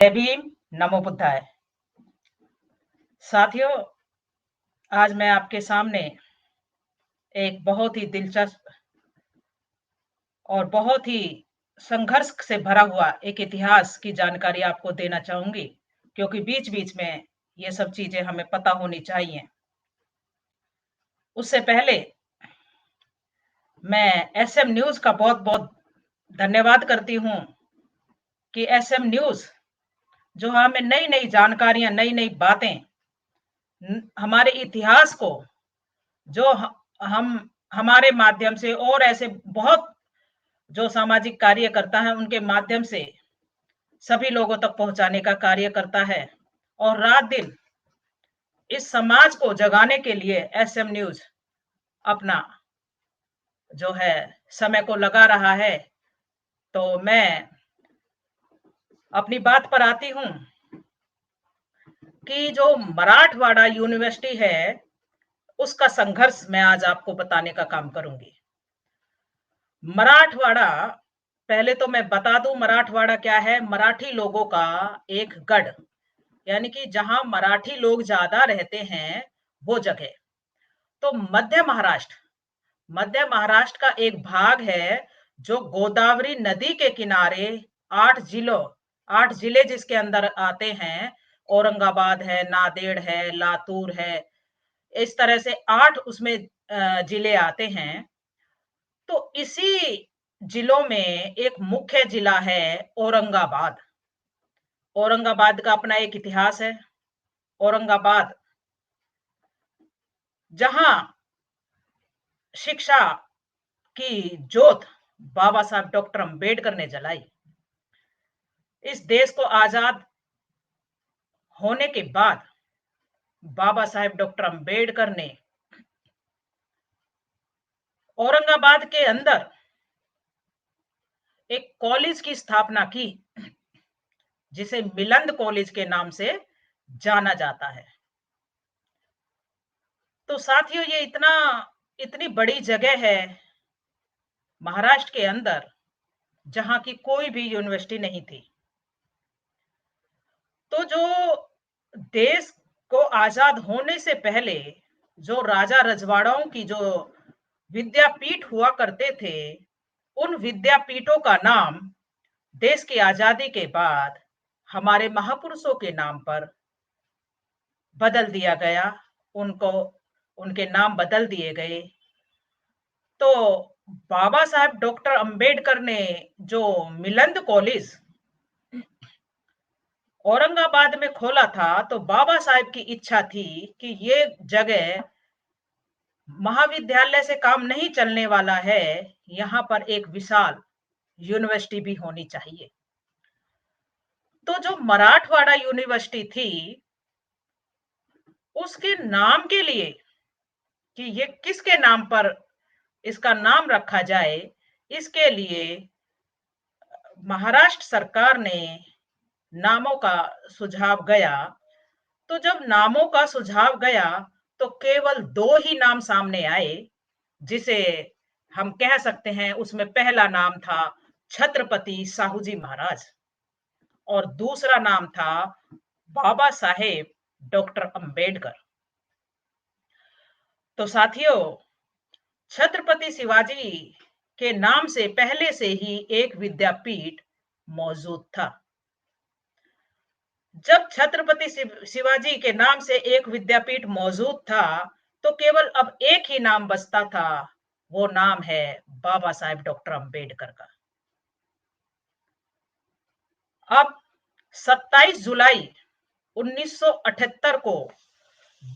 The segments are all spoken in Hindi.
जय भीम, नमो बुद्धाय। साथियों, आज मैं आपके सामने एक बहुत ही दिलचस्प और बहुत ही संघर्ष से भरा हुआ एक इतिहास की जानकारी आपको देना चाहूंगी, क्योंकि बीच-बीच में ये सब चीजें हमें पता होनी चाहिए। उससे पहले मैं एसएम न्यूज का बहुत-बहुत धन्यवाद करती हूँ कि एसएम न्यूज जो हमें नई-नई जानकारियां, नई-नई बातें, हमारे इतिहास को जो हम हमारे माध्यम से और ऐसे बहुत जो सामाजिक कार्यकर्ता हैं उनके माध्यम से सभी लोगों तक पहुंचाने का कार्य करता है और रात दिन इस समाज को जगाने के लिए एसएम न्यूज अपना जो है समय को लगा रहा है। तो मैं अपनी बात पर आती हूं कि जो मराठवाड़ा यूनिवर्सिटी है उसका संघर्ष मैं आज आपको बताने का काम करूंगी। मराठवाड़ा, पहले तो मैं बता दूं मराठवाड़ा क्या है। मराठी लोगों का एक गढ़, यानी कि जहां मराठी लोग ज्यादा रहते हैं वो जगह। तो मध्य महाराष्ट्र का एक भाग है जो गोदावरी नदी के किनारे 8 जिलों 8 जिले जिसके अंदर आते हैं। औरंगाबाद है, नांदेड़ है, लातूर है, इस तरह से 8 उसमें जिले आते हैं। तो इसी जिलों में एक मुख्य जिला है औरंगाबाद। औरंगाबाद का अपना एक इतिहास है। औरंगाबाद जहां शिक्षा की जोत बाबा साहब डॉक्टर अंबेडकर ने जलाई। इस देश को आजाद होने के बाद बाबा साहेब डॉक्टर अंबेडकर ने औरंगाबाद के अंदर एक कॉलेज की स्थापना की जिसे मिलंद कॉलेज के नाम से जाना जाता है। तो साथियों, ये इतनी बड़ी जगह है महाराष्ट्र के अंदर जहां की कोई भी यूनिवर्सिटी नहीं थी। तो जो देश को आजाद होने से पहले जो राजा रजवाड़ाओं की जो विद्यापीठ हुआ करते थे, उन विद्यापीठों का नाम देश की आजादी के बाद हमारे महापुरुषों के नाम पर बदल दिया गया। उनको उनके नाम बदल दिए गए। तो बाबा साहब डॉक्टर अंबेडकर ने जो मिलंद कॉलेज औरंगाबाद में खोला था, तो बाबा साहब की इच्छा थी कि ये जगह महाविद्यालय से काम नहीं चलने वाला है, यहाँ पर एक विशाल यूनिवर्सिटी भी होनी चाहिए। तो जो मराठवाड़ा यूनिवर्सिटी थी उसके नाम के लिए कि ये किसके नाम पर इसका नाम रखा जाए, इसके लिए महाराष्ट्र सरकार ने नामों का सुझाव गया। तो जब नामों का सुझाव गया तो केवल 2 ही नाम सामने आए, जिसे हम कह सकते हैं उसमें पहला नाम था छत्रपति साहूजी महाराज और दूसरा नाम था बाबा साहेब डॉक्टर अंबेडकर। तो साथियों, छत्रपति शिवाजी के नाम से पहले से ही एक विद्यापीठ मौजूद था। जब छत्रपति शिवाजी के नाम से एक विद्यापीठ मौजूद था तो केवल अब एक ही नाम बचता था, वो नाम है बाबा साहेब डॉक्टर अंबेडकर का। अब 27 जुलाई 1978 को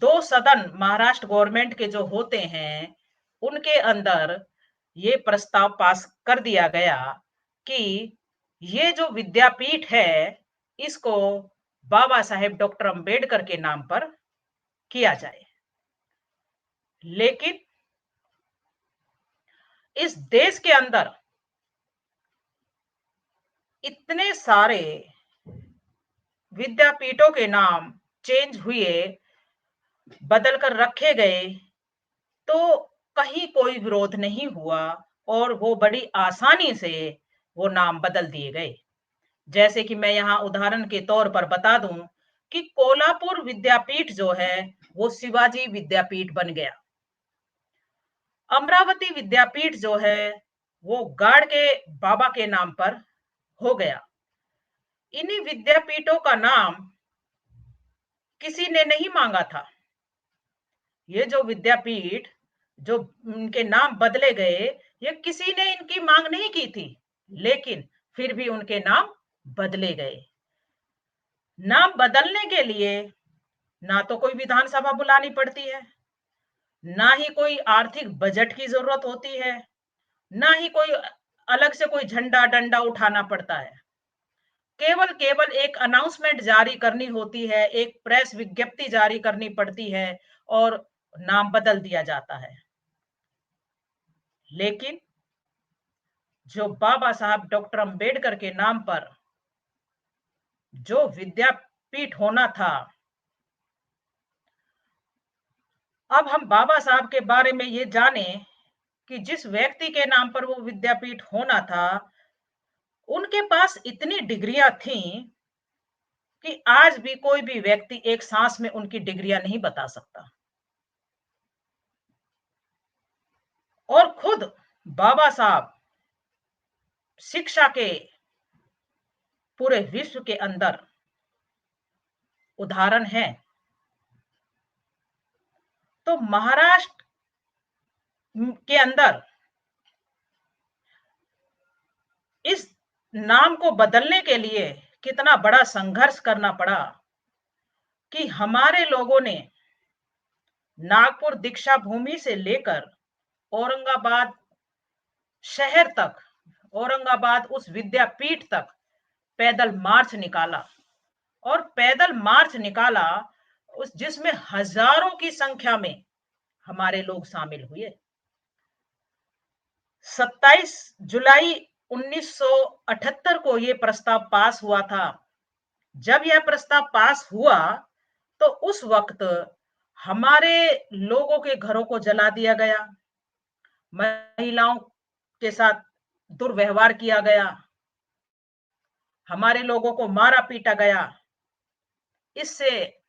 2 सदन महाराष्ट्र गवर्नमेंट के जो होते हैं उनके अंदर ये प्रस्ताव पास कर दिया गया कि ये जो विद्यापीठ है इसको बाबा साहेब डॉक्टर अंबेडकर के नाम पर किया जाए। लेकिन इस देश के अंदर इतने सारे विद्यापीठों के नाम चेंज हुए, बदल कर रखे गए, तो कहीं कोई विरोध नहीं हुआ और वो बड़ी आसानी से वो नाम बदल दिए गए। जैसे कि मैं यहाँ उदाहरण के तौर पर बता दूं कि कोल्हापुर विद्यापीठ जो है वो शिवाजी विद्यापीठ बन गया। अमरावती विद्यापीठ जो है वो गाड़ के बाबा के नाम पर हो गया। इन्हीं विद्यापीठों का नाम किसी ने नहीं मांगा था। ये जो विद्यापीठ जो उनके नाम बदले गए, ये किसी ने इनकी मांग नहीं की थी, लेकिन फिर भी उनके नाम बदले गए। नाम बदलने के लिए ना तो कोई विधानसभा बुलानी पड़ती है, ना ही कोई आर्थिक बजट की जरूरत होती है, ना ही कोई अलग से कोई झंडा डंडा उठाना पड़ता है। केवल केवल एक अनाउंसमेंट जारी करनी होती है, एक प्रेस विज्ञप्ति जारी करनी पड़ती है और नाम बदल दिया जाता है। लेकिन जो बाबा साहब डॉक्टर अंबेडकर के नाम पर जो विद्यापीठ होना था, अब हम बाबा साहब के बारे में ये जाने कि जिस व्यक्ति के नाम पर वो विद्यापीठ होना था, उनके पास इतनी डिग्रियां थीं कि आज भी कोई भी व्यक्ति एक सांस में उनकी डिग्रियां नहीं बता सकता। और खुद बाबा साहब शिक्षा के पूरे विश्व के अंदर उदाहरण है। तो महाराष्ट्र के अंदर इस नाम को बदलने के लिए कितना बड़ा संघर्ष करना पड़ा कि हमारे लोगों ने नागपुर दीक्षा भूमि से लेकर औरंगाबाद शहर तक, औरंगाबाद उस विद्यापीठ तक पैदल मार्च निकाला। और पैदल मार्च निकाला उस जिसमें हजारों की संख्या में हमारे लोग शामिल हुए। 27 जुलाई 1978 को यह प्रस्ताव पास हुआ था। जब यह प्रस्ताव पास हुआ तो उस वक्त हमारे लोगों के घरों को जला दिया गया, महिलाओं के साथ दुर्व्यवहार किया गया, हमारे लोगों को मारा पीटा गया। इससे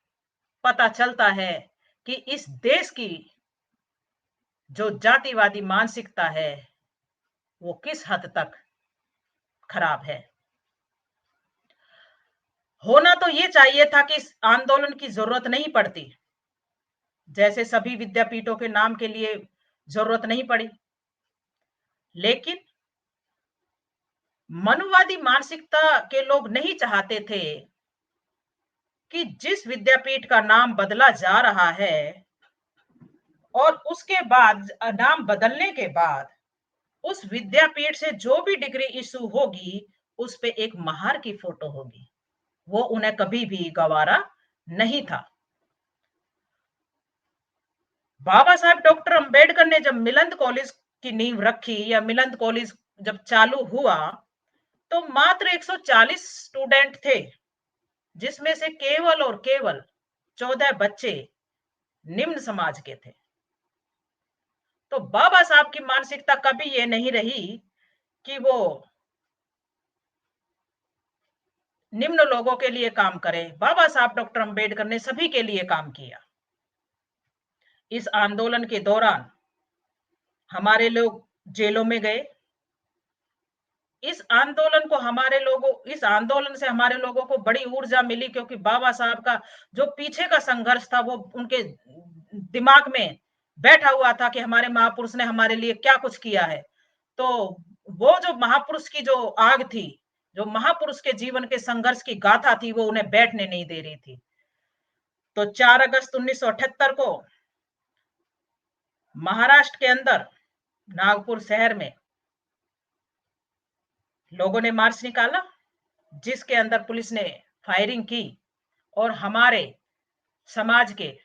पता चलता है कि इस देश की जो जातिवादी मानसिकता है वो किस हद तक खराब है। होना तो ये चाहिए था कि इस आंदोलन की जरूरत नहीं पड़ती, जैसे सभी विद्यापीठों के नाम के लिए जरूरत नहीं पड़ी। लेकिन मनुवादी मानसिकता के लोग नहीं चाहते थे कि जिस विद्यापीठ का नाम बदला जा रहा है और उसके बाद नाम बदलने के बाद उस विद्यापीठ से जो भी डिग्री इशू होगी उस पे एक महार की फोटो होगी, वो उन्हें कभी भी गवारा नहीं था। बाबा साहब डॉक्टर अंबेडकर ने जब मिलंद कॉलेज की नींव रखी या मिलंद कॉलेज जब चालू हुआ तो मात्र 140 स्टूडेंट थे, जिसमें से केवल और केवल 14 बच्चे निम्न समाज के थे। तो बाबा साहब की मानसिकता कभी ये नहीं रही कि वो निम्न लोगों के लिए काम करें। बाबा साहब डॉक्टर अंबेडकर ने सभी के लिए काम किया। इस आंदोलन के दौरान हमारे लोग जेलों में गए। इस आंदोलन से हमारे लोगों को बड़ी ऊर्जा मिली, क्योंकि बाबा साहब का जो पीछे का संघर्ष था वो उनके दिमाग में बैठा हुआ था कि हमारे महापुरुष ने हमारे लिए क्या कुछ किया है। तो वो जो महापुरुष की जो आग थी, जो महापुरुष के जीवन के संघर्ष की गाथा थी, वो उन्हें बैठने नहीं दे रही थी। तो 4 अगस्त 1978 को महाराष्ट्र के अंदर नागपुर शहर में लोगों ने मार्च निकाला, जिसके अंदर पुलिस ने फायरिंग की और समाज के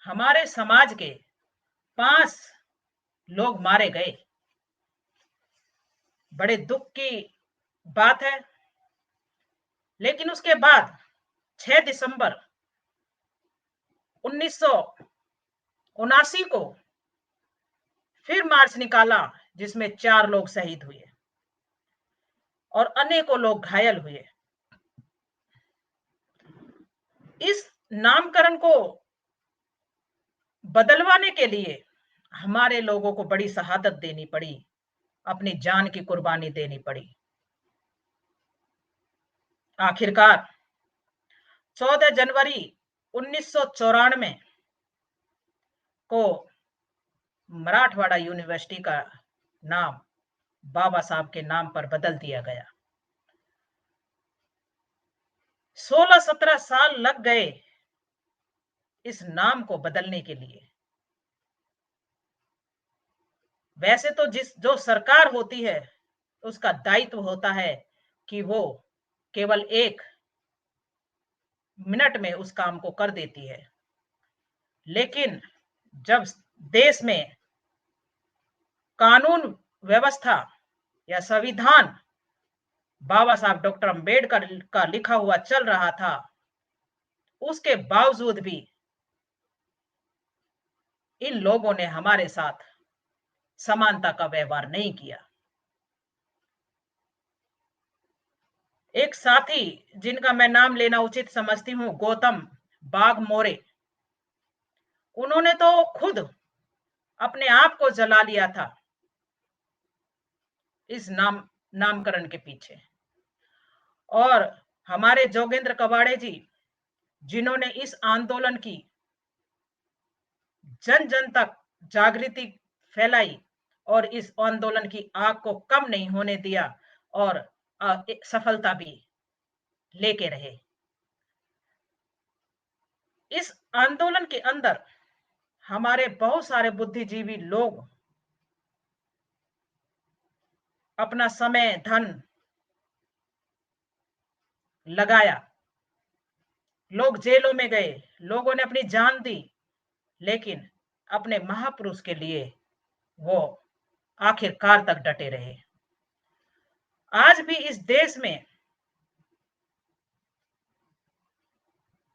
हमारे समाज के 5 लोग मारे गए। बड़े दुख की बात है। लेकिन उसके बाद 6 दिसंबर 1979 को फिर मार्च निकाला, जिसमें 4 लोग शहीद हुए। और अनेकों लोग घायल हुए। इस नामकरण को बदलवाने के लिए हमारे लोगों को बड़ी शहादत देनी पड़ी, अपनी जान की कुर्बानी देनी पड़ी। आखिरकार 14 जनवरी 1994 को मराठवाड़ा यूनिवर्सिटी का नाम बाबा साहब के नाम पर बदल दिया गया। 16-17 साल लग गए इस नाम को बदलने के लिए। वैसे तो जो सरकार होती है उसका दायित्व होता है कि वो केवल 1 मिनट में उस काम को कर देती है, लेकिन जब देश में कानून व्यवस्था या संविधान बाबा साहब डॉक्टर अंबेडकर का लिखा हुआ चल रहा था, उसके बावजूद भी इन लोगों ने हमारे साथ समानता का व्यवहार नहीं किया। एक साथी जिनका मैं नाम लेना उचित समझती हूं, गौतम बाघ मोरे, उन्होंने तो खुद अपने आप को जला लिया था इस नामकरण के पीछे। और हमारे जोगेंद्र कबाड़े जी, जिन्होंने इस आंदोलन की जन जन तक जागृति फैलाई और इस आंदोलन की आग को कम नहीं होने दिया और सफलता भी लेके रहे। इस आंदोलन के अंदर हमारे बहुत सारे बुद्धिजीवी लोग अपना समय धन लगाया, लोग जेलों में गए, लोगों ने अपनी जान दी, लेकिन अपने महापुरुष के लिए वो आखिरकार तक डटे रहे। आज भी इस देश में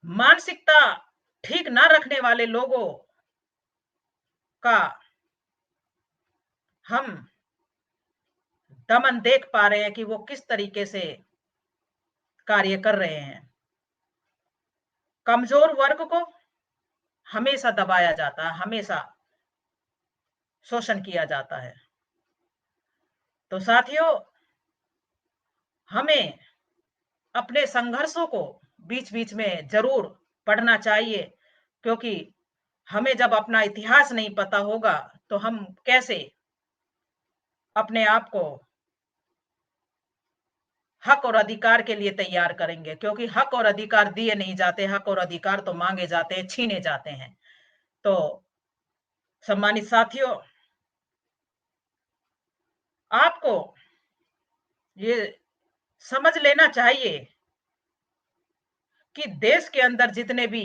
मानसिकता ठीक ना रखने वाले लोगों का हम दमन देख पा रहे हैं कि वो किस तरीके से कार्य कर रहे हैं। कमजोर वर्ग को हमेशा दबाया जाता है, हमेशा शोषण किया जाता है। तो साथियों, हमें अपने संघर्षों को बीच बीच में जरूर पढ़ना चाहिए, क्योंकि हमें जब अपना इतिहास नहीं पता होगा तो हम कैसे अपने आप को हक और अधिकार के लिए तैयार करेंगे, क्योंकि हक और अधिकार दिए नहीं जाते, हक और अधिकार तो मांगे जाते हैं, छीने जाते हैं। तो सम्मानित साथियों, आपको ये समझ लेना चाहिए कि देश के अंदर जितने भी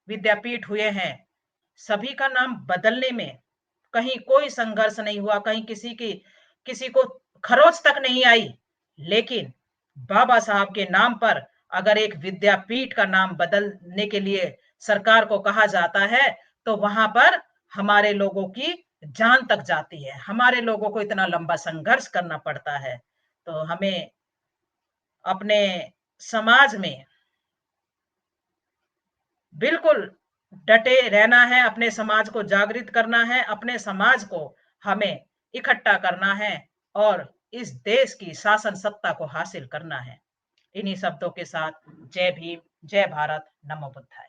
विद्यापीठ हुए हैं, सभी का नाम बदलने में कहीं कोई संघर्ष नहीं हुआ, कहीं किसी को खरोच तक नहीं आई। लेकिन बाबा साहब के नाम पर अगर एक विद्यापीठ का नाम बदलने के लिए सरकार को कहा जाता है, तो वहां पर हमारे लोगों की जान तक जाती है, हमारे लोगों को इतना लंबा संघर्ष करना पड़ता है। तो हमें अपने समाज में बिल्कुल डटे रहना है, अपने समाज को जागृत करना है, अपने समाज को हमें इकट्ठा करना है और इस देश की शासन सत्ता को हासिल करना है। इन्हीं शब्दों के साथ जय भीम, जय भारत, नमो बुद्धाय।